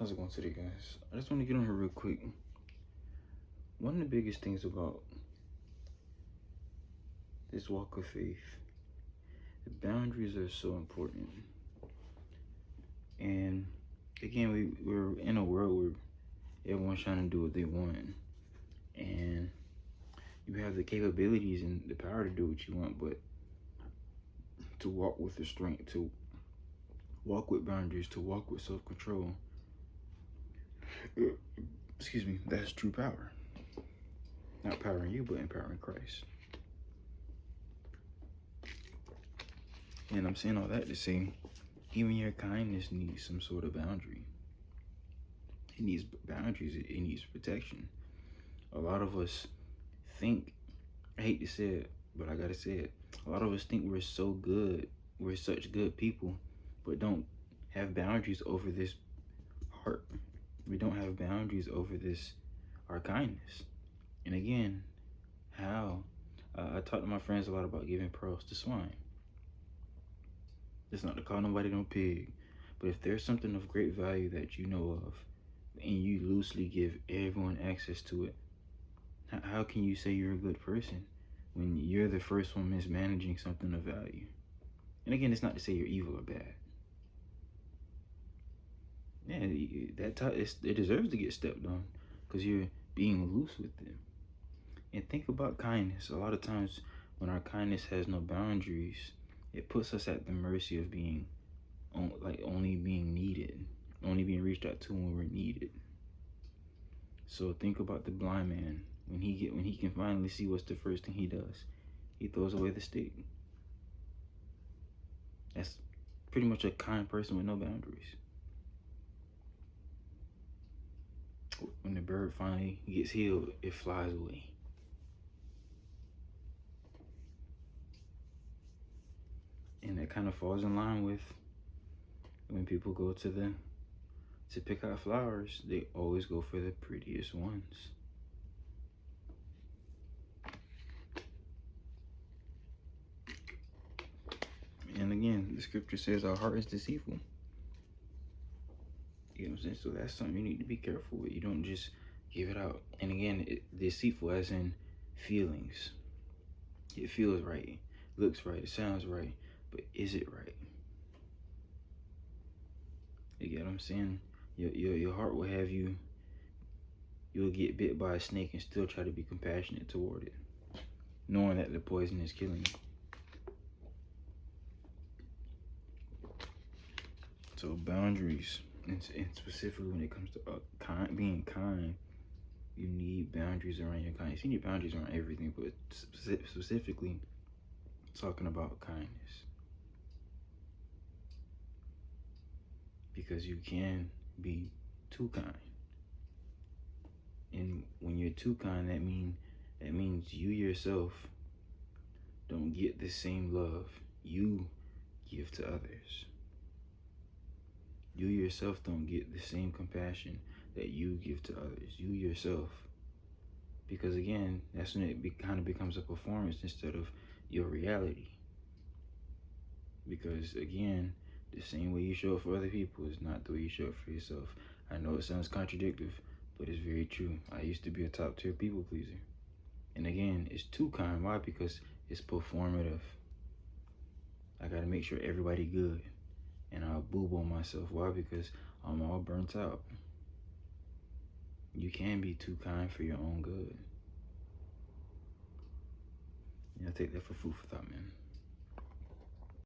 How's it going today, guys? I just want to get on here real quick. One of the biggest things about this walk of faith, the boundaries are so important. And again, we're in a world where everyone's trying to do what they want. And you have the capabilities and the power to do what you want, but to walk with the strength, to walk with boundaries, to walk with self-control, excuse me, that's true power. Not empowering you, but empowering Christ. And I'm saying all that to say, even your kindness needs some sort of boundary. It needs boundaries, it needs protection. A lot of us think, I hate to say it, but I gotta say it, a lot of us think we're so good, we're such good people, but don't have boundaries over this heart. We don't have boundaries over this, our kindness. And again, how? I talk to my friends a lot about giving pearls to swine. It's not to call nobody no pig, but if there's something of great value that you know of, and you loosely give everyone access to it, how can you say you're a good person when you're the first one mismanaging something of value? And again, it's not to say you're evil or bad. Yeah, it deserves to get stepped on because you're being loose with it. And think about kindness. A lot of times when our kindness has no boundaries, it puts us at the mercy of being only being needed, only being reached out to when we're needed. So think about the blind man. When he can finally see, what's the first thing he does? He throws away the stick. That's pretty much a kind person with no boundaries. When the bird finally gets healed, it flies away. And that kind of falls in line with when people go to pick out flowers, they always go for the prettiest ones. And again, the scripture says our heart is deceitful. You know what I'm saying? So that's something you need to be careful with. You don't just give it out. And again, deceitful as in feelings. It feels right, looks right, it sounds right, but is it right? You get what I'm saying? Your heart will have you, you'll get bit by a snake and still try to be compassionate toward it, knowing that the poison is killing you. So boundaries, and specifically when it comes to being kind, you need boundaries around your kindness. You need boundaries around everything, but specifically talking about kindness. Because you can be too kind. And when you're too kind, that means you yourself don't get the same love you give to others. You yourself don't get the same compassion that you give to others. You yourself. Because again, that's when it kind of becomes a performance instead of your reality. Because again, the same way you show up for other people is not the way you show up for yourself. I know it sounds contradictory, but it's very true. I used to be a top tier people pleaser. And again, it's too kind. Why? Because it's performative. I gotta make sure everybody good. And I'll boob on myself. Why? Because I'm all burnt out. You can be too kind for your own good. Yeah, take that for food for thought, man.